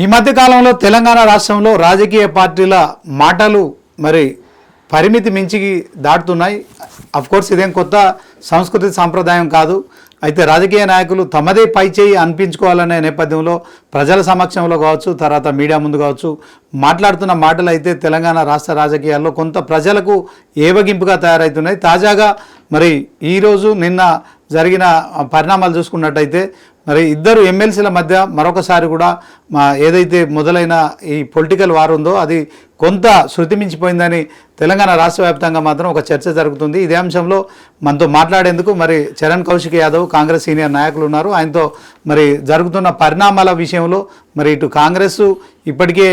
ఈ మధ్య కాలంలో తెలంగాణ రాష్ట్రంలో రాజకీయ పార్టీల మాటలు మరి పరిమితి మించి దాటుతున్నాయి. కోర్స్ ఇదేం కొత్త సంస్కృతి సాంప్రదాయం కాదు. అయితే రాజకీయ నాయకులు తమదే పైచేయి అనిపించుకోవాలనే నేపథ్యంలో ప్రజల సమక్షంలో కావచ్చు, తర్వాత మీడియా ముందు కావచ్చు, మాట్లాడుతున్న మాటలు అయితే తెలంగాణ రాష్ట్ర రాజకీయాల్లో కొంత ప్రజలకు ఏవగింపుగా తయారవుతున్నాయి. తాజాగా మరి ఈరోజు నిన్న జరిగిన పరిణామాలు చూసుకున్నట్టయితే మరి ఇద్దరు ఎమ్మెల్సీల మధ్య మరొకసారి కూడా ఏదైతే మొదలైన ఈ పొలిటికల్ వార్ ఉందో అది కొంత శృతి మించిపోయిందని తెలంగాణ రాష్ట్ర వ్యాప్తంగా మాత్రం ఒక చర్చ జరుగుతుంది. ఇదే అంశంలో మనతో మాట్లాడేందుకు మరి చరణ్ కౌశిక్ యాదవ్ కాంగ్రెస్ సీనియర్ నాయకులు ఉన్నారు. ఆయనతో మరి జరుగుతున్న పరిణామాల విషయంలో మరి ఇటు కాంగ్రెస్ ఇప్పటికే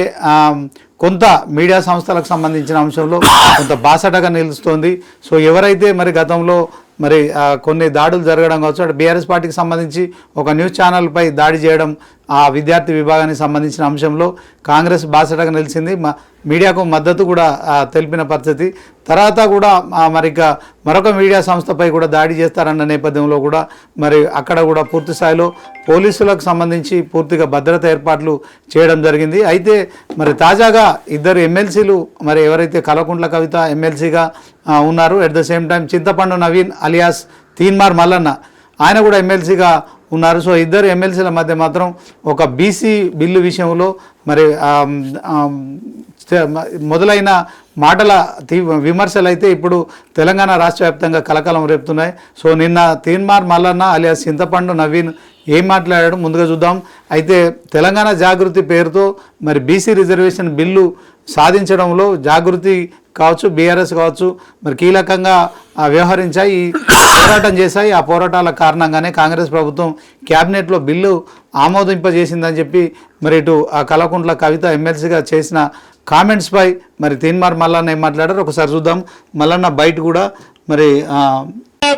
కొంత మీడియా సంస్థలకు సంబంధించిన అంశంలో కొంత బాసటగా నిలుస్తోంది. సో ఎవరైతే మరి గతంలో మరి కొన్ని దాడులు జరగడం కావచ్చు, అటు బీఆర్ఎస్ పార్టీకి సంబంధించి ఒక న్యూస్ ఛానల్పై దాడి చేయడం, ఆ విద్యార్థి విభాగానికి సంబంధించిన అంశంలో కాంగ్రెస్ బాసటగా నిలిచింది. మీడియాకు మద్దతు కూడా తెలిపిన పరిస్థితి. తర్వాత కూడా మరి మరొక మీడియా సంస్థపై కూడా దాడి చేస్తారన్న నేపథ్యంలో కూడా మరి అక్కడ కూడా పూర్తి స్థాయిలో పోలీసులకు సంబంధించి పూర్తిగా భద్రత ఏర్పాట్లు చేయడం జరిగింది. అయితే మరి తాజాగా ఇద్దరు ఎమ్మెల్సీలు మరి ఎవరైతే కల్వకుంట్ల కవిత ఎమ్మెల్సీగా ఉన్నారు, అట్ ద సేమ్ టైం చింతపండు నవీన్ అలియాస్ తీన్మార్ మల్లన్న ఆయన కూడా ఎమ్మెల్సీగా ఉన్నారు. సో ఇద్దరు ఎమ్మెల్సీల మధ్య మాత్రం ఒక బీసీ బిల్లు విషయంలో మరి మొదలైన మాటల విమర్శలు అయితే ఇప్పుడు తెలంగాణ రాష్ట్ర వ్యాప్తంగా కలకలం రేపుతున్నాయి. సో నిన్న తీన్మార్ మల్లన్న అలియాస్ చింతపండు నవీన్ ఏం మాట్లాడాడు ముందుగా చూద్దాం. అయితే తెలంగాణ జాగృతి పేరుతో మరి బీసీ రిజర్వేషన్ బిల్లు సాధించడంలో జాగృతి కావచ్చు, బీఆర్ఎస్ కావచ్చు మరి కీలకంగా వ్యవహరించాయి, పోరాటం చేశాయి. ఆ పోరాటాల కారణంగానే కాంగ్రెస్ ప్రభుత్వం క్యాబినెట్లో బిల్లు ఆమోదింపజేసిందని చెప్పి మరి ఇటు ఆ కల్వకుంట్ల కవిత ఎమ్మెల్సీగా చేసిన కామెంట్స్పై మరి తీన్మార్ మల్లన్న ఏం మాట్లాడారు ఒకసారి చూద్దాం. మల్లన్న బయట కూడా మరి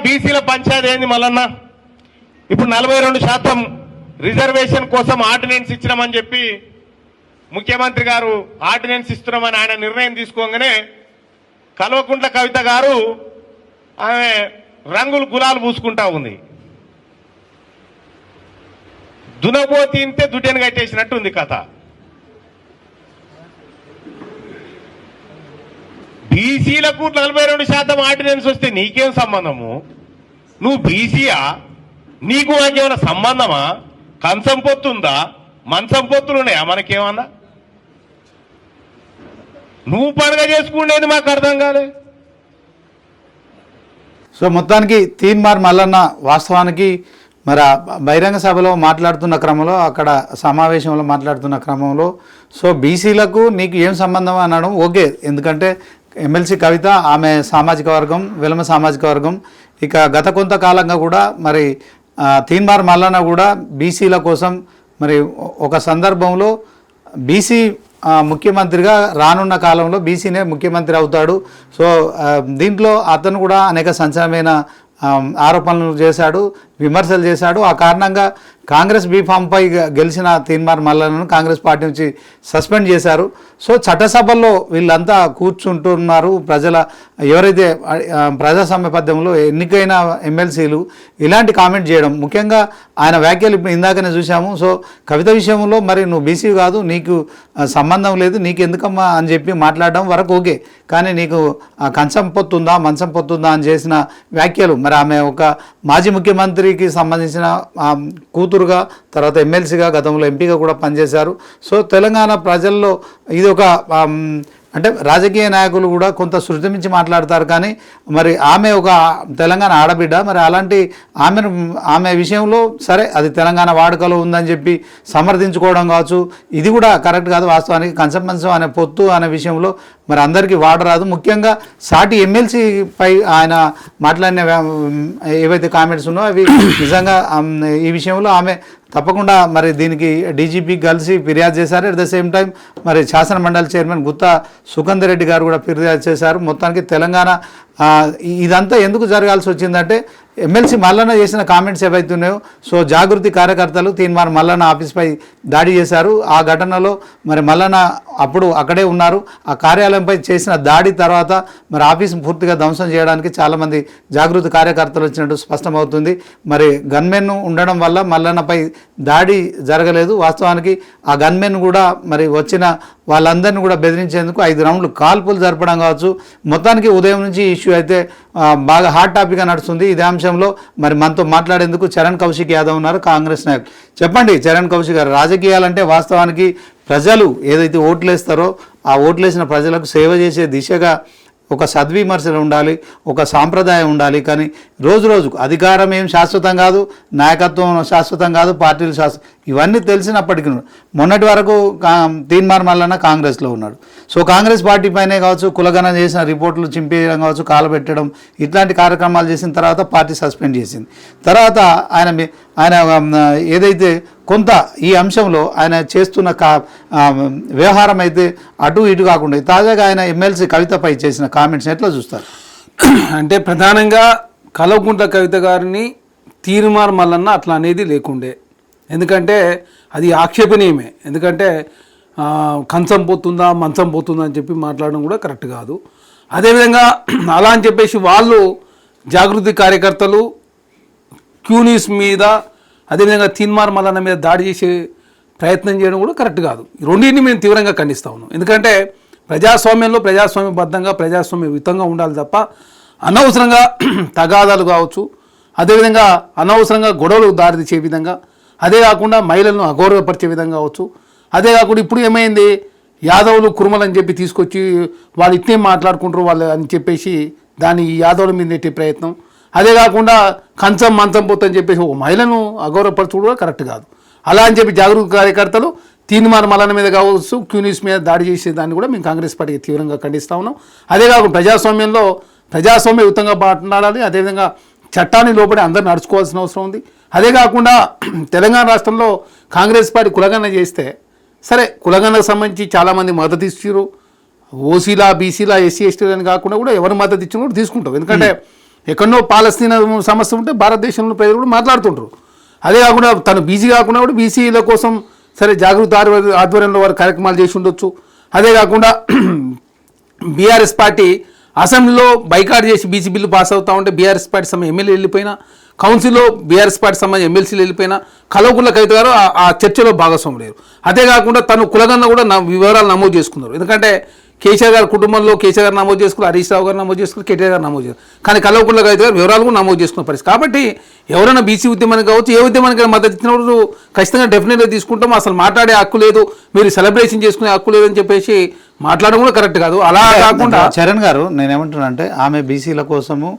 బీసీల పంచాయతీ ఏంది మల్లన్న, ఇప్పుడు 42% రిజర్వేషన్ కోసం ఆర్డినెన్స్ ఇచ్చినామని చెప్పి ముఖ్యమంత్రి గారు ఆర్డినెన్స్ ఇస్తున్నామని ఆయన నిర్ణయం తీసుకోగానే కల్వకుంట్ల కవిత గారు ఆమె రంగులు గులాలు పూసుకుంటా ఉంది. దునబోతి ఇంతే దుడ్డెను కట్టేసినట్టు ఉంది కథ. బీసీలకు 42% ఆర్డినెన్స్ వస్తే నీకేం సంబంధము? నువ్వు బీసీయా? నీకు నాకేమైనా సంబంధమా? కంచం పొత్తుందా? మంచం పొత్తులున్నాయా మనకేమన్నా? నువ్వు పండుగ చేసుకునేది మాకు అర్థం కాలే. సో మొత్తానికి తీన్మార్ మల్లన్న వాస్తవానికి మరి బహిరంగ సభలో మాట్లాడుతున్న క్రమంలో, అక్కడ సమావేశంలో మాట్లాడుతున్న క్రమంలో సో బీసీలకు నీకు ఏం సంబంధం అనడం ఓకే, ఎందుకంటే ఎమ్మెల్సీ కవిత ఆమె సామాజిక వర్గం, వెలమ సామాజిక వర్గం. ఇక గత కొంతకాలంగా కూడా మరి తీన్మార్ మల్లన్న కూడా బీసీల కోసం మరి ఒక సందర్భంలో బీసీ ముఖ్యమంత్రిగా రానున్న కాలంలో బీసీనే ముఖ్యమంత్రి అవుతాడు. సో దీంట్లో అతను కూడా అనేక సంచలనమైన ఆరోపణలు చేశాడు, విమర్శలు చేశాడు. ఆ కారణంగా కాంగ్రెస్ బీఫామ్పై గెలిచిన తీన్మార్ మల్లన్నను కాంగ్రెస్ పార్టీ నుంచి సస్పెండ్ చేశారు. సో చట్టసభల్లో వీళ్ళంతా కూర్చుంటున్నారు. ఎవరైతే ప్రజాస్వామ్య పద్ధతిలో ఎన్నికైన ఎమ్మెల్సీలు ఇలాంటి కామెంట్ చేయడం, ముఖ్యంగా ఆయన వ్యాఖ్యలు ఇప్పుడు ఇందాకనే చూసాము. సో కవిత విషయంలో మరి నువ్వు బీసీ కాదు, నీకు సంబంధం లేదు, నీకు ఎందుకమ్మా అని చెప్పి మాట్లాడడం వరకు ఓకే, కానీ నీకు కంచం పొత్తుందా మంచం పొత్తుందా అని చేసిన వ్యాఖ్యలు, మరి ఆమె ఒక మాజీ ముఖ్యమంత్రికి సంబంధించిన కూతురుగా, తర్వాత ఎమ్మెల్సీగా, గతంలో ఎంపీగా కూడా పనిచేశారు. సో తెలంగాణ ప్రజల్లో ఇది ఒక అంటే రాజకీయ నాయకులు కూడా కొంత శృతి మించి మాట్లాడతారు, కానీ మరి ఆమె ఒక తెలంగాణ ఆడబిడ్డ, మరి అలాంటి ఆమె విషయంలో సరే అది తెలంగాణ వాడుకలో ఉందని చెప్పి సమర్థించుకోవడం కావచ్చు, ఇది కూడా కరెక్ట్ కాదు. వాస్తవానికి కంచం మంచం అనే పొత్తు అనే విషయంలో మరి అందరికీ వాడరాదు. ముఖ్యంగా సాటి ఎమ్మెల్సీపై ఆయన మాట్లాడిన ఏవైతే కామెంట్స్ ఉన్నాయో అవి నిజంగా ఈ విషయంలో ఆమె తప్పకుండా మరి దీనికి డీజీపీ కలిసి ఫిర్యాదు చేశారు. అట్ ద సేమ్ టైం మరి శాసన మండలి చైర్మన్ గుత్తా సుఖందర్ రెడ్డి గారు కూడా ఫిర్యాదు చేశారు. మొత్తానికి తెలంగాణ ఇదంతా ఎందుకు జరగాల్సి వచ్చిందంటే ఎమ్మెల్సీ మల్లన్న చేసిన కామెంట్స్ ఏవైతున్నాయో సో జాగృతి కార్యకర్తలు తీన్మార్ మల్లన్న ఆఫీస్పై దాడి చేశారు. ఆ ఘటనలో మరి మల్లన్న అప్పుడు అక్కడే ఉన్నారు. ఆ కార్యాలయంపై చేసిన దాడి తర్వాత మరి ఆఫీస్ పూర్తిగా ధ్వంసం చేయడానికి చాలామంది జాగృతి కార్యకర్తలు వచ్చినట్టు స్పష్టమవుతుంది. మరి గన్మెన్ ఉండడం వల్ల మల్లన్నపై దాడి జరగలేదు. వాస్తవానికి ఆ గన్మెన్ కూడా మరి వచ్చిన వాళ్ళందరినీ కూడా బెదిరించేందుకు 5 రౌండ్లు కాల్పులు జరపడం కావచ్చు. మొత్తానికి ఉదయం నుంచి ఇష్యూ అయితే బాగా హాట్ టాపిక్గా నడుస్తుంది. ఇదే అంశంలో మరి మనతో మాట్లాడేందుకు చరణ్ కౌశిక్ యాదవ్ ఉన్నారు, కాంగ్రెస్ నాయకులు. చెప్పండి చరణ్ కౌశిక్ గారు, రాజకీయాలంటే వాస్తవానికి ప్రజలు ఏదైతే ఓట్లేస్తారో ఆ ఓట్లేసిన ప్రజలకు సేవ చేసే దిశగా ఒక సద్విమర్శలు ఉండాలి, ఒక సాంప్రదాయం ఉండాలి. కానీ రోజు రోజుకు అధికారం ఏం శాశ్వతం కాదు, నాయకత్వం శాశ్వతం కాదు, పార్టీలు శాశ్వతం, ఇవన్నీ తెలిసినప్పటికీ మొన్నటి వరకు తీన్మార్ మల్లన్న కాంగ్రెస్లో ఉన్నాడు. సో కాంగ్రెస్ పార్టీ పైనే కావచ్చు, కులగణన చేసిన రిపోర్టులు చింపేయడం కావచ్చు, కాలబెట్టడం, ఇట్లాంటి కార్యక్రమాలు చేసిన తర్వాత పార్టీ సస్పెండ్ చేసింది. తర్వాత ఆయన ఏదైతే కొంత ఈ అంశంలో ఆయన చేస్తున్న వ్యవహారం అయితే అటు ఇటు కాకుండా తాజాగా ఆయన ఎమ్మెల్సీ కవితపై చేసిన కామెంట్స్ ఎట్లా చూస్తారు? అంటే ప్రధానంగా కల్వకుంట్ల కవిత గారిని తీన్మార్ మల్లన్న అట్లా అనేది లేకుండే. ఎందుకంటే అది ఆక్షేపణీయమే. ఎందుకంటే కంచం పోతుందా మంచం పోతుందా అని చెప్పి మాట్లాడడం కూడా కరెక్ట్ కాదు. అదేవిధంగా అలా అని చెప్పేసి వాళ్ళు జాగృతి కార్యకర్తలు క్యూనీస్ మీద అదేవిధంగా తీన్మార్ మల్లన్న మీద దాడి చేసే ప్రయత్నం చేయడం కూడా కరెక్ట్ కాదు. రెండింటిని మేము తీవ్రంగా ఖండిస్తా ఉన్నాం. ఎందుకంటే ప్రజాస్వామ్యంలో ప్రజాస్వామ్యబద్ధంగా ప్రజాస్వామ్యయుతంగా ఉండాలి తప్ప అనవసరంగా తగాదాలు కావచ్చు, అదేవిధంగా అనవసరంగా గొడవలు దారితీసే విధంగా, అదే కాకుండా మహిళలను అగౌరవపరిచే విధంగా కావచ్చు. అదే కాకుండా ఇప్పుడు ఏమైంది, యాదవులు కుర్మలు అని చెప్పి తీసుకొచ్చి వాళ్ళు ఇట్నే మాట్లాడుకుంటారు వాళ్ళు అని చెప్పేసి దాన్ని యాదవుల మీద నెట్టే ప్రయత్నం. అదే కాకుండా కంచం మంచం పోతని చెప్పేసి ఒక మహిళను అగౌరవపరచుడు కూడా కరెక్ట్ కాదు. అలా అని చెప్పి జాగృతి కార్యకర్తలు తీన్మార్ మల్లన్న మీద కావచ్చు, క్యూనిస్ మీద దాడి చేసేదాన్ని కూడా మేము కాంగ్రెస్ పార్టీకి తీవ్రంగా ఖండిస్తూ ఉన్నాం. అదే కాకుండా ప్రజాస్వామ్యంలో ప్రజాస్వామ్యయుతంగా మాట్లాడాలి, అదేవిధంగా చట్టాన్ని లోబడి అందరూ నడుచుకోవాల్సిన అవసరం ఉంది. అదే కాకుండా తెలంగాణ రాష్ట్రంలో కాంగ్రెస్ పార్టీ కులగణన చేస్తే సరే, కులగణనకు సంబంధించి చాలామంది మద్దతు ఇచ్చారు. ఓసీలా బీసీలా ఎస్సీ ఎస్టీలని కాకుండా కూడా ఎవరు మద్దతు ఇచ్చినా కూడా తీసుకుంటాం. ఎందుకంటే ఎక్కడో పాలస్తీనా సమస్య ఉంటే భారతదేశంలో ప్రజలు కూడా మాట్లాడుతుంటారు. అదే కాకుండా తను బీసీ కాకుండా కూడా బీసీల కోసం సరే జాగృతి ఆధ్వర్యంలో వారు కార్యక్రమాలు చేసి ఉండొచ్చు. అదే కాకుండా బీఆర్ఎస్ పార్టీ అసెంబ్లీలో బైకాట్ చేసి బీసీ బిల్లు పాస్ అవుతా ఉంటే బీఆర్ఎస్ పార్టీ సమయం ఎమ్మెల్యే వెళ్ళిపోయినా, కౌన్సిల్లో బీఆర్ఎస్ పార్టీ సంబంధించి ఎమ్మెల్సీలు వెళ్ళిపోయినా కల్వకుంట్ల కవిత గారు ఆ చర్చలో భాగస్వామి లేరు. అదే కాకుండా తను కులగన్న కూడా వివరాలు నమోదు చేసుకున్నారు. ఎందుకంటే కేసీఆర్ గారి కుటుంబంలో కేసీఆర్ గారు నమోదు చేసుకున్నారు, హరీష్ రావు గారు నమోదు చేసుకున్నారు, కేటీఆర్ గారు నమోదు చేసుకున్నారు. కానీ కల్వకుంట్ల కవిత గారు వివరాలు కూడా నమోదు చేసుకున్న పరిస్థితి. కాబట్టి ఎవరైనా బీసీ ఉద్యమానికి కావచ్చు, ఏ ఉద్యమానికి మద్దతు ఇచ్చినప్పుడు ఖచ్చితంగా డెఫినెట్గా తీసుకుంటాం. అసలు మాట్లాడే హక్కు లేదు, మీరు సెలబ్రేషన్ చేసుకునే హక్కు లేదని చెప్పేసి మాట్లాడడం కూడా కరెక్ట్ కాదు. అలా కాకుండా చరణ్ గారు, నేనేమంటున్నా అంటే ఆమె బీసీల కోసము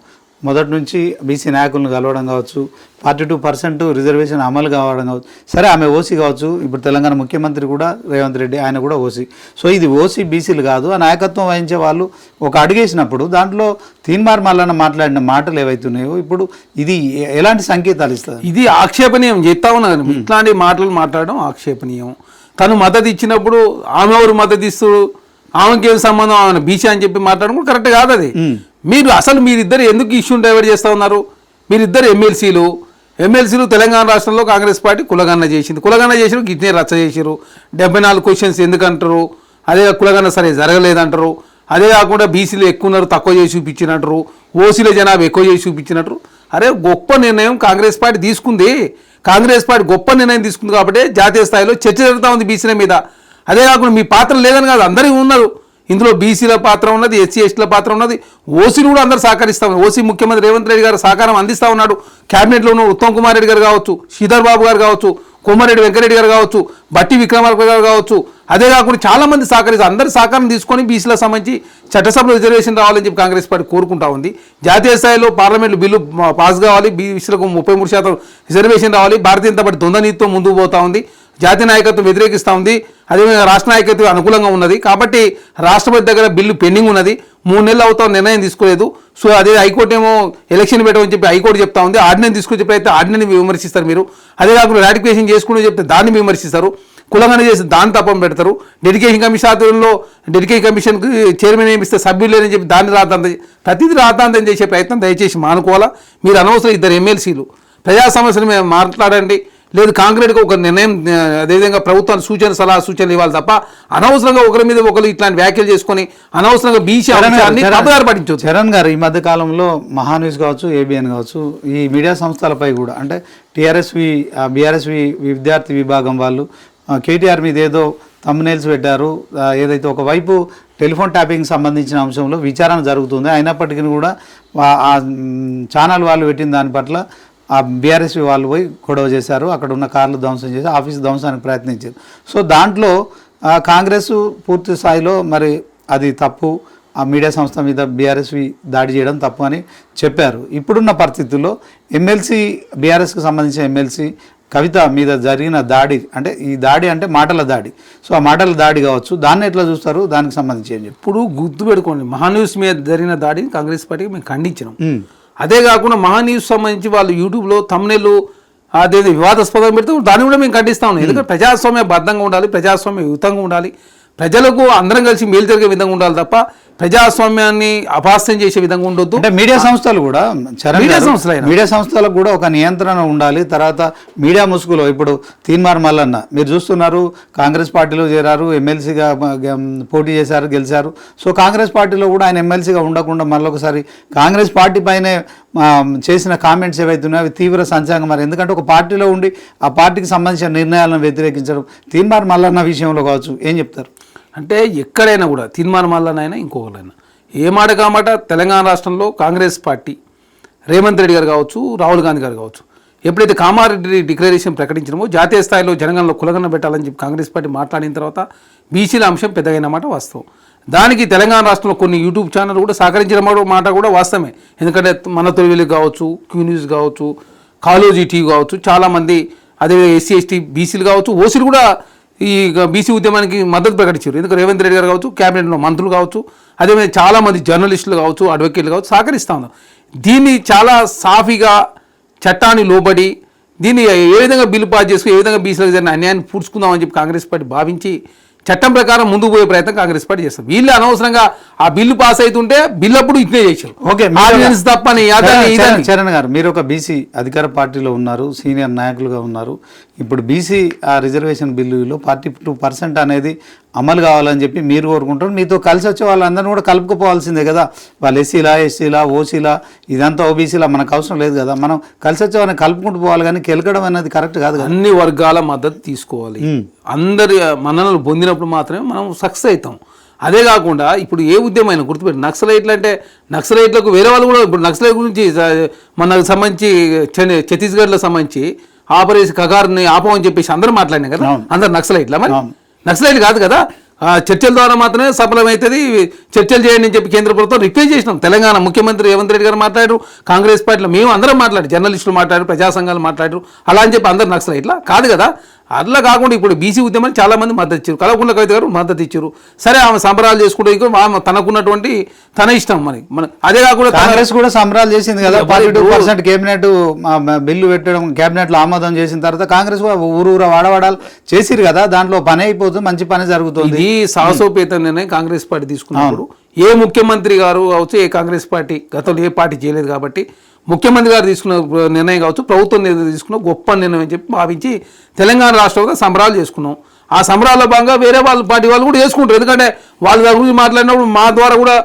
మొదటి నుంచి బీసీ నాయకులను కలవడం కావచ్చు, 42% రిజర్వేషన్ అమలు కావడం కావచ్చు, సరే ఆమె ఓసీ కావచ్చు, ఇప్పుడు తెలంగాణ ముఖ్యమంత్రి కూడా రేవంత్ రెడ్డి ఆయన కూడా ఓసీ. సో ఇది ఓసీ బీసీలు కాదు, ఆ నాయకత్వం వహించే వాళ్ళు ఒక అడుగేసినప్పుడు దాంట్లో తీన్మార్ మల్లన్న మాట్లాడిన మాటలు ఏవైతున్నాయో ఇప్పుడు ఇది ఎలాంటి సంకేతాలు ఇస్తుంది? ఇది ఆక్షేపణీయం చెప్తా ఉన్నాను. ఇట్లాంటి మాటలు మాట్లాడడం ఆక్షేపణీయం. తను మద్దతు ఇచ్చినప్పుడు ఆమె ఎవరు మద్దతు ఇస్తూ ఆమెకి ఏం సంబంధం, ఆమె బీసీ అని చెప్పి మాట్లాడడం కూడా కరెక్ట్ కాదు. అది మీరిద్దరు ఎందుకు ఇష్యూ డైవర్ట్ చేస్తూ ఉన్నారు? మీరిద్దరు ఎమ్మెల్సీలు తెలంగాణ రాష్ట్రంలో కాంగ్రెస్ పార్టీ కులగణన చేసింది. కులగణన చేసారు, గిట్నే రచ్చ చేసారు. 74 క్వశ్చన్స్ ఎందుకంటారు? అదే కులగణన సరే జరగలేదంటారు. అదే కాకుండా బీసీలు ఎక్కువ ఉన్నారు తక్కువ చేసి చూపించినట్టు, ఓసీల జనాభా ఎక్కువ చేసి చూపించినట్టు. అరే గొప్ప నిర్ణయం కాంగ్రెస్ పార్టీ తీసుకుంది. కాంగ్రెస్ పార్టీ గొప్ప నిర్ణయం తీసుకుంది కాబట్టి జాతీయ స్థాయిలో చర్చ జరుగుతూ ఉంది బీసీల మీద. అదే కాకుండా మీ పాత్ర లేదని కాదు, అందరికీ ఉన్నారు. ఇందులో బీసీల పాత్ర ఉన్నది, ఎస్సీ ఎస్టీల పాత్ర ఉన్నది, ఓసీలు కూడా అందరూ సహకరిస్తూ ఉన్నారు. ఓసీ ముఖ్యమంత్రి రేవంత్ రెడ్డి గారు సహకారం అందిస్తూ ఉన్నాడు. క్యాబినెట్లో ఉన్న ఉత్తమ్ కుమార్ రెడ్డి గారు కావచ్చు, శ్రీధర్ బాబు గారు కావచ్చు, కోమారెడ్డి వెంకరెడ్డి గారు కావచ్చు, బట్టి విక్రమార్క గారు కావచ్చు, అదే కాకుండా చాలామంది సహకరిస్తారు. అందరి సహకారం తీసుకొని బీసీలకు సంబంధించి చట్టసభలో రిజర్వేషన్ రావాలని చెప్పి కాంగ్రెస్ పార్టీ కోరుకుంటా ఉంది. జాతీయ స్థాయిలో పార్లమెంట్లో బిల్లు పాస్ కావాలి, బీసీలకు 33% రిజర్వేషన్ రావాలి. భారతీయ జనతా పార్టీ ద్వంద్వనీతితో ముందుకు పోతా ఉంది. జాతీయ నాయకత్వం వ్యతిరేకిస్తూ ఉంది, అదేవిధంగా రాష్ట్ర నాయకత్వం అనుకూలంగా ఉన్నది. కాబట్టి రాష్ట్రపతి దగ్గర బిల్లు పెండింగ్ ఉన్నది, 3 నెలలు అవుతా నిర్ణయం తీసుకోలేదు. సో అదే హైకోర్టు ఏమో ఎలక్షన్ పెట్టమని చెప్పి హైకోర్టు చెప్తా ఉంది. ఆర్డినెన్స్ తీసుకొచ్చే ప్రయత్నం ఆర్డినెన్స్ విమర్శిస్తారు మీరు. అదే కాకుండా రాటిఫికేషన్ చేసుకుంటూ చెప్తే దాన్ని విమర్శిస్తారు. కులంగా చేసి దాన్ని తప్పం పెడతారు. డెడికేషన్ కమిషన్ ఆధ్వర్యంలో డెడికేషన్ కమిషన్కి చైర్మన్ నియమిస్తే సభ్యులు లేరని చెప్పి దాన్ని రాద్దాంతం ప్రతిదీ రాద్దాంతం చేసే ప్రయత్నం దయచేసి మానుకోవాలా. మీరు అనవసరం 2 ఎమ్మెల్సీలు ప్రజా సమస్యలు మేము మాట్లాడండి, లేదు కాంక్రీట్గా ఒక నిర్ణయం అదేవిధంగా ప్రభుత్వానికి సలహా సూచనలు ఇవ్వాలి తప్ప అనవసరంగా ఒకరి మీద ఒకరు ఇట్లాంటి వ్యాఖ్యలు చేసుకొని అనవసరంగా బీసీ తప్పుదారి పట్టించు. చరణ్ గారు ఈ మధ్య కాలంలో మహాన్యూస్ కావచ్చు, ఏబిఎన్ కావచ్చు, ఈ మీడియా సంస్థలపై కూడా అంటే బీఆర్ఎస్వి విద్యార్థి విభాగం వాళ్ళు కేటీఆర్ మీద ఏదో థంబ్నెయిల్స్ పెట్టారు. ఏదైతే ఒకవైపు టెలిఫోన్ ట్యాపింగ్ సంబంధించిన అంశంలో విచారణ జరుగుతుంది, అయినప్పటికీ కూడా ఆ ఛానల్ వాళ్ళు పెట్టిన దాని పట్ల ఆ బీఆర్ఎస్వి వాళ్ళు పోయి గొడవ చేశారు, అక్కడ ఉన్న కార్లు ధ్వంసం చేసి ఆఫీస్ ధ్వంసానికి ప్రయత్నించారు. సో దాంట్లో కాంగ్రెస్ పూర్తి స్థాయిలో మరి అది తప్పు, ఆ మీడియా సంస్థ మీద బీఆర్ఎస్వి దాడి చేయడం తప్పు అని చెప్పారు. ఇప్పుడున్న పరిస్థితుల్లో ఎమ్మెల్సీ బీఆర్ఎస్కి సంబంధించిన ఎమ్మెల్సీ కవిత మీద జరిగిన దాడి అంటే ఈ దాడి అంటే మాటల దాడి, సో ఆ మాటల దాడి కావచ్చు, దాన్ని ఎట్లా చూస్తారు, దానికి సంబంధించి ఏం చెప్పి ఇప్పుడు గుర్తుపెట్టుకోండి, మహాన్యూస్ మీద జరిగిన దాడిని కాంగ్రెస్ పార్టీకి మేము ఖండించినాం. అదే కాకుండా మహాన్యూస్ సంబంధించి వాళ్ళు యూట్యూబ్లో తమ్నెయిల్ అదే వివాదాస్పదం పెడితే దాన్ని కూడా మేము ఖండిస్తా ఉన్నాం. ఎందుకంటే ప్రజాస్వామ్య బద్ధంగా ఉండాలి, ప్రజాస్వామ్య యుతంగా ఉండాలి, ప్రజలకు అందరం కలిసి మేలు జరిగే విధంగా ఉండాలి తప్ప ప్రజాస్వామ్యాన్ని అపహాస్యం చేసే విధంగా ఉండొద్దు. అంటే మీడియా సంస్థలు కూడా మీడియా సంస్థలకు కూడా ఒక నియంత్రణ ఉండాలి. తర్వాత మీడియా ముసుగులో ఇప్పుడు తీన్మార్ మల్లన్న మీరు చూస్తున్నారు, కాంగ్రెస్ పార్టీలో చేరారు, ఎమ్మెల్సీగా పోటీ చేశారు, గెలిచారు. సో కాంగ్రెస్ పార్టీలో కూడా ఆయన ఎమ్మెల్సీగా ఉండకుండా మళ్ళొకసారి కాంగ్రెస్ పార్టీ పైనే చేసిన కామెంట్స్ ఏవైతున్నాయో అవి తీవ్ర సంచలనం. మరి ఎందుకంటే ఒక పార్టీలో ఉండి ఆ పార్టీకి సంబంధించిన నిర్ణయాలను వ్యతిరేకించడం తీన్మార్ మల్లన్న విషయంలో కావచ్చు, ఏం చెప్తారు? అంటే ఎక్కడైనా కూడా తీర్మానం వల్లనైనా ఇంకొకరైనా ఏ మాట కామాట తెలంగాణ రాష్ట్రంలో కాంగ్రెస్ పార్టీ రేవంత్ రెడ్డి గారు కావచ్చు, రాహుల్ గాంధీ గారు కావచ్చు, ఎప్పుడైతే కామారెడ్డి డిక్లరేషన్ ప్రకటించడమో జాతీయ స్థాయిలో జనగణలో కులగన్న పెట్టాలని చెప్పి కాంగ్రెస్ పార్టీ మాట్లాడిన తర్వాత బీసీల అంశం పెద్దగైన మాట వాస్తవం. దానికి తెలంగాణ రాష్ట్రంలో కొన్ని యూట్యూబ్ ఛానల్ కూడా సహకరించిన మాట కూడా వాస్తవమే. ఎందుకంటే మన తొలివెలుగు కావచ్చు, క్యూ న్యూస్ కావచ్చు, కాలోజీ టీవీ కావచ్చు, చాలామంది అదే ఎస్సీ ఎస్టీ బీసీలు కావచ్చు, ఓసీలు కూడా ఈ బీసీ ఉద్యమానికి మద్దతు ప్రకటించారు. ఎందుకంటే రేవంత్ రెడ్డి గారు కావచ్చు, క్యాబినెట్లో మంత్రులు కావచ్చు, అదేవిధంగా చాలామంది జర్నలిస్టులు కావచ్చు, అడ్వకేట్లు కావచ్చు సహకరిస్తూ ఉన్నారు. దీన్ని చాలా సాఫీగా చట్టాన్ని లోబడి దీన్ని ఏ విధంగా బిల్లు పాస్ చేసుకుని ఏ విధంగా బీసీలకు జరిగిన అన్యాయాన్ని పూడ్చుకుందామని చెప్పి కాంగ్రెస్ పార్టీ భావించి చట్టం ప్రకారం ముందుకు పోయే ప్రయత్నం కాంగ్రెస్ పార్టీ చేస్తారు. వీళ్ళు అనవసరంగా ఆ బిల్లు పాస్ అవుతుంటే బిల్లు అప్పుడు ఇట్లే చేశారు. ఓకే తప్పని చరణ్ గారు, మీరు ఒక బీసీ అధికార పార్టీలో ఉన్నారు, సీనియర్ నాయకులుగా ఉన్నారు. ఇప్పుడు బీసీ ఆ రిజర్వేషన్ బిల్లులో 42% అనేది అమలు కావాలని చెప్పి మీరు కోరుకుంటారు. మీతో కలిసి వచ్చే వాళ్ళందరినీ కూడా కలుపుకుపోవాల్సిందే కదా. వాళ్ళు ఎస్సీలా, ఎస్టీలా, ఓసీలా, ఇదంతా ఓబీసీలా మనకు అవసరం లేదు కదా. మనం కలిసి వచ్చే వాళ్ళని కలుపుకుంటూ పోవాలి, కానీ కెలకడం అనేది కరెక్ట్ కాదు కదా. అన్ని వర్గాల మద్దతు తీసుకోవాలి, అందరి మన్ననలు పొందినప్పుడు మాత్రమే మనం సక్సెస్ అవుతాం. అదే కాకుండా ఇప్పుడు ఏ ఉద్యమైనా గుర్తుపెట్టి నక్సలైట్లు అంటే నక్సలైట్లకు వేరే వాళ్ళు కూడా ఇప్పుడు నక్సలైట్ గురించి మనకు సంబంధించి ఛత్తీస్గఢ్లో సంబంధించి ఆపరేషన్ కగార్ని ఆపమని చెప్పేసి అందరూ మాట్లాడినా కదా. అందరు నక్సలైట్లా? మరి నక్సలైట్ కాదు కదా. చర్చల ద్వారా మాత్రమే సఫలమవుతుంది, చర్చలు చేయండి అని చెప్పి కేంద్ర ప్రభుత్వం రిక్వెస్ట్ చేసినాం. తెలంగాణ ముఖ్యమంత్రి రేవంత్ రెడ్డి గారు మాట్లాడారు, కాంగ్రెస్ పార్టీలో మేము అందరం మాట్లాడారు, జర్నలిస్టులు మాట్లాడారు, ప్రజా సంఘాలు మాట్లాడారు. అలా అని చెప్పి అందరు నక్సలైట్లా కాదు కదా. అట్లా కాకుండా ఇప్పుడు బీసీ ఉద్యమాన్ని చాలామంది మద్దతు ఇచ్చారు, కల్వకుంట్ల కవిత గారు మద్దతు ఇచ్చారు. సరే ఆమె సంబరాలు చేసుకుంటే ఇంకో తనకున్నటువంటి తన ఇష్టం. మన అదే కాకుండా కాంగ్రెస్ కూడా సంబరాలు చేసింది కదా. 42% కేబినెట్ బిల్లు పెట్టడం, కేబినెట్లో ఆమోదం చేసిన తర్వాత కాంగ్రెస్ కూడా ఊరూర వాడవాడాలు చేసిరు కదా. దాంట్లో పని అయిపోతుంది, మంచి పని జరుగుతుంది. ఈ సాహసోపేత నిర్ణయం కాంగ్రెస్ పార్టీ తీసుకున్నప్పుడు ఏ ముఖ్యమంత్రి గారు కావచ్చు, ఏ కాంగ్రెస్ పార్టీ గతంలో ఏ పార్టీ చేయలేదు కాబట్టి ముఖ్యమంత్రి గారు తీసుకున్న నిర్ణయం కావచ్చు, ప్రభుత్వం తీసుకున్న గొప్ప నిర్ణయం అని చెప్పి భావించి తెలంగాణ రాష్ట్రంలో సంబరాలు చేసుకున్నాం. ఆ సంబరాల్లో భాగంగా వేరే వాళ్ళ పార్టీ వాళ్ళు కూడా చేసుకుంటారు. ఎందుకంటే వాళ్ళ దగ్గర గురించి మాట్లాడినప్పుడు మా ద్వారా కూడా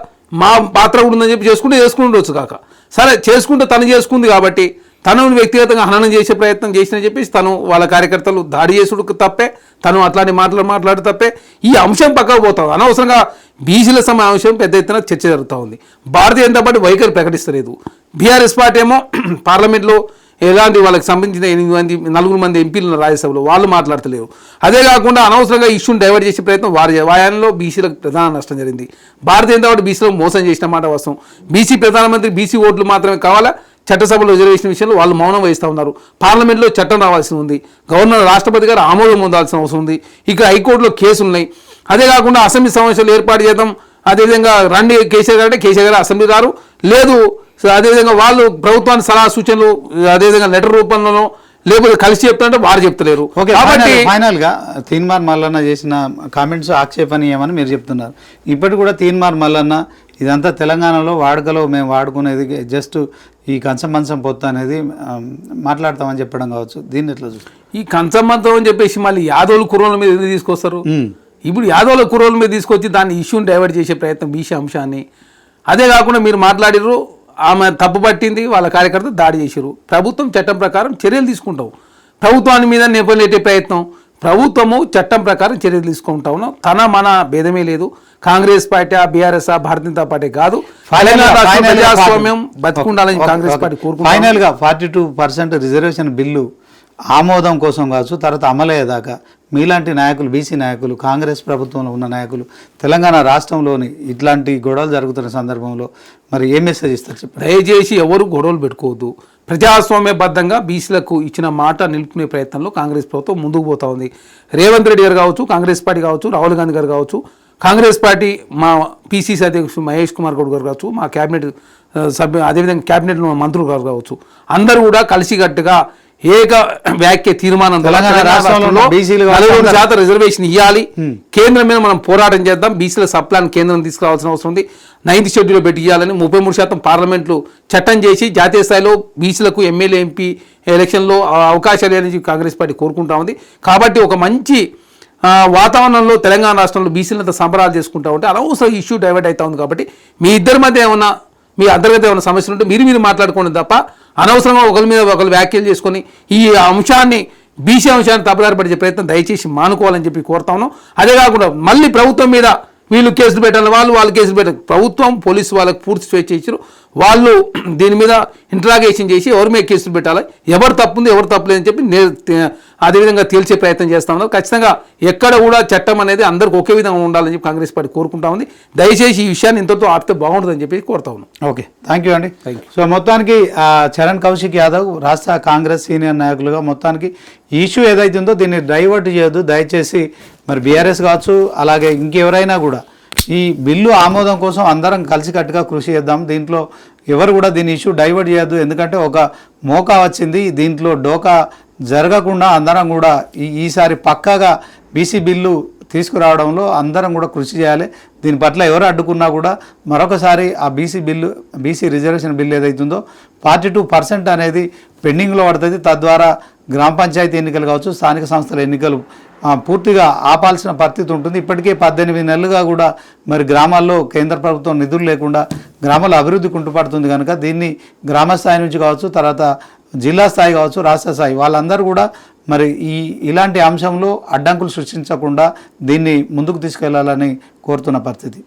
మా పాత్ర కూడా ఉందని చెప్పి చేసుకుంటుండొచ్చు కాక. సరే చేసుకుంటే తను చేసుకుంది కాబట్టి తను వ్యక్తిగతంగా హననం చేసే ప్రయత్నం చేసినని చెప్పేసి తను వాళ్ళ కార్యకర్తలు దాడి చేసుడు తప్పే, తను అట్లాంటి మాట్లాడు తప్పే. ఈ అంశం పక్కకు పోతాం. అనవసరంగా బీసీల అంశం పెద్ద ఎత్తున చర్చ జరుగుతూ ఉంది. భారతీయ జనతా పార్టీ వైఖరి ప్రకటిస్తలేదు. బీఆర్ఎస్ పార్టీ ఏమో పార్లమెంట్లో ఎలాంటి వాళ్ళకి సంబంధించిన 9 మంది ఎంపీలు రాజ్యసభలో వాళ్ళు మాట్లాడతలేరు. అదే కాకుండా అనవసరంగా ఇష్యూని డైవర్ట్ చేసే ప్రయత్నం వాయాన్లో బీసీలకు ప్రధాన నష్టం జరిగింది. భారతీయ జనతా పార్టీ బీసీలకు మోసం చేసిన మాట వాస్తవం. బీసీ ప్రధానమంత్రి బీసీ ఓట్లు మాత్రమే కావాలా, చట్టసభలో రిజర్వేషన్ విషయంలో వాళ్ళు మౌనం వహిస్తూ ఉన్నారు. పార్లమెంట్లో చట్టం రావాల్సి ఉంది, గవర్నర్ రాష్ట్రపతి గారు ఆమోదం పొందాల్సిన అవసరం ఉంది. ఇక్కడ హైకోర్టులో కేసులు ఉన్నాయి. అదే కాకుండా అసెంబ్లీ సమావేశాలు ఏర్పాటు చేద్దాం, అదేవిధంగా రండి కేసీఆర్ గారు అంటే కేసీఆర్ గారు అసెంబ్లీ రారు, లేదు అదేవిధంగా వాళ్ళు ప్రభుత్వానికి సలహా సూచనలు అదేవిధంగా లెటర్ రూపంలోనో లేకపోతే కలిసి చెప్తారంటే వారు చెప్తలేరు. ఓకే, కాబట్టి ఫైనల్ గా తీన్మార్ మల్లన్న చేసిన కామెంట్స్ ఆక్షేపణీయమని మీరు చెప్తున్నారు. ఇప్పటికి కూడా తీన్మార్ మల్లన్న ఇదంతా తెలంగాణలో వాడుకలో మేము వాడుకునేది జస్ట్ ఈ కంచం పొత్తు అనేది మాట్లాడతామని చెప్పడం కావచ్చు. దీన్ని ఎట్లా చూస్తారు? ఈ కంచమ్మంతం అని చెప్పేసి మళ్ళీ యాదవుల కుర్రోళ్ళ మీద ఎందుకు తీసుకొస్తారు? ఇప్పుడు యాదవుల కుర్రోళ్ళ మీద తీసుకొచ్చి దాన్ని ఇష్యూని డైవర్ట్ చేసే ప్రయత్నం బీసీ అంశాన్ని. అదే కాకుండా మీరు మాట్లాడిర్రు, ఆమె తప్పు పట్టింది, వాళ్ళ కార్యకర్త దాడి చేశారు. ప్రభుత్వం చట్టం ప్రకారం చర్యలు తీసుకుంటాం. ప్రభుత్వాన్ని మీద నెపనెట్టే ప్రయత్నం, ప్రభుత్వము చట్టం ప్రకారం చర్యలు తీసుకుంటా ఉన్నాం. మన భేదమే లేదు. Congress party, BRS, Bharatiya Janata party కాదు, ప్రజాస్వామ్యం బతుకుండాలని కాంగ్రెస్ పార్టీ కోరుకుంటుంది. ఫైనల్ గా 42% రిజర్వేషన్ బిల్లు ఆమోదం కోసం కావచ్చు, తర్వాత అమలయ్యేదాకా మీలాంటి నాయకులు, బీసీ నాయకులు, కాంగ్రెస్ ప్రభుత్వంలో ఉన్న నాయకులు తెలంగాణ రాష్ట్రంలోని ఇట్లాంటి గొడవలు జరుగుతున్న సందర్భంలో మరి ఏ మెసేజ్ ఇస్తారు చెప్పండి? దయచేసి ఎవరు గొడవలు పెట్టుకోవద్దు. ప్రజాస్వామ్యబద్ధంగా బీసీలకు ఇచ్చిన మాట నిలుపుకునే ప్రయత్నంలో కాంగ్రెస్ ప్రభుత్వం ముందుకు పోతా ఉంది. రేవంత్ రెడ్డి గారు కావచ్చు, కాంగ్రెస్ పార్టీ కావచ్చు, రాహుల్ గాంధీ గారు కావచ్చు, కాంగ్రెస్ పార్టీ మా పీసీసీ అధ్యక్షుడు మహేష్ కుమార్ గౌడ్ గారు కావచ్చు, మా క్యాబినెట్ సభ్యు, అదేవిధంగా క్యాబినెట్ మంత్రులు గారు కావచ్చు, అందరూ కూడా కలిసికట్టుగా ఏక వ్యాఖ్య తీర్మానం తెలంగాణ రాష్ట్రంలో 40% రిజర్వేషన్ ఇవ్వాలి, కేంద్రం మీద మనం పోరాటం చేద్దాం, బీసీల సప్లాన్ కేంద్రం తీసుకురావాల్సిన అవసరం ఉంది, 9th షెడ్యూల్లో పెట్టి ఇవ్వాలని 33% పార్లమెంట్లు చట్టం చేసి జాతీయ స్థాయిలో బీసీలకు ఎమ్మెల్యే, ఎంపీ ఎలక్షన్లో అవకాశాలు అనేది కాంగ్రెస్ పార్టీ కోరుకుంటా ఉంది. కాబట్టి ఒక మంచి వాతావరణంలో తెలంగాణ రాష్ట్రంలో బీసీలంతా సంబరాలు చేసుకుంటా ఉంటే అనవసరం ఇష్యూ డైవర్ట్ అవుతా ఉంది. కాబట్టి మీ ఇద్దరి మధ్య ఏమన్నా మీ అంతర్గత ఏమైనా సమస్యలు ఉంటే మీరు మాట్లాడుకోండి తప్ప అనవసరంగా ఒకరి మీద ఒకరు వ్యాఖ్యలు చేసుకొని ఈ అంశాన్ని, బీసీ అంశాన్ని తప్పుదారి పడిచే ప్రయత్నం దయచేసి మానుకోవాలని చెప్పి కోరుతా ఉన్నాం. అదే కాకుండా మళ్ళీ ప్రభుత్వం మీద వీళ్ళు కేసులు పెట్టాలి, వాళ్ళు కేసులు పెట్టాలి. ప్రభుత్వం, పోలీసు వాళ్ళకి పూర్తి స్వేచ్ఛ ఇచ్చారు. వాళ్ళు దీని మీద ఇంట్రాగేషన్ చేసి ఎవరి మీద కేసులు పెట్టాలి, ఎవరు తప్పుంది ఎవరు తప్పులేదని చెప్పి అదేవిధంగా తేల్చే ప్రయత్నం చేస్తా ఉన్నారు. ఖచ్చితంగా ఎక్కడ కూడా చట్టం అనేది అందరికి ఒకే విధంగా ఉండాలని చెప్పి కాంగ్రెస్ పార్టీ కోరుకుంటా ఉంది. దయచేసి ఈ విషయాన్ని ఇంతతో ఆపితే బాగుంటుందని చెప్పి కోరుతా ఉన్నాం. ఓకే, థ్యాంక్ యూ అండి. సో మొత్తానికి చరణ్ కౌశిక్ యాదవ్ రాష్ట్ర కాంగ్రెస్ సీనియర్ నాయకులుగా మొత్తానికి ఈ ఇష్యూ ఏదైతుందో దీన్ని డైవర్ట్ చేయొద్దు దయచేసి. మరి బీఆర్ఎస్ కావచ్చు, అలాగే ఇంకెవరైనా కూడా ఈ బిల్లు ఆమోదం కోసం అందరం కలిసికట్టుగా కృషి చేద్దాం. దీంట్లో ఎవరు కూడా దీని ఇష్యూ డైవర్ట్ చేయొద్దు. ఎందుకంటే ఒక మోకా వచ్చింది, దీంట్లో డోకా జరగకుండా అందరం కూడా ఈసారి పక్కాగా బీసీ బిల్లు తీసుకురావడంలో అందరం కూడా కృషి చేయాలి. దీని పట్ల ఎవరు అడ్డుకున్నా కూడా మరొకసారి ఆ బీసీ రిజర్వేషన్ బిల్లు ఏదైతుందో 42% అనేది పెండింగ్లో పడుతుంది. తద్వారా గ్రామ పంచాయతీ ఎన్నికలు కావచ్చు, స్థానిక సంస్థల ఎన్నికలు పూర్తిగా ఆపాల్సిన పరిస్థితి ఉంటుంది. ఇప్పటికే 18 నెలలుగా కూడా మరి గ్రామాల్లో కేంద్ర ప్రభుత్వం నిధులు లేకుండా గ్రామాల అభివృద్ధి కుంటుపడుతుంది కనుక దీన్ని గ్రామ స్థాయి నుంచి కావచ్చు, తర్వాత జిల్లా స్థాయి కావచ్చు, రాష్ట్ర స్థాయి వాళ్ళందరూ కూడా మరి ఇలాంటి అంశంలో అడ్డంకులు సృష్టించకుండా దీన్ని ముందుకు తీసుకెళ్లాలని కోరుతున్న పరిస్థితి.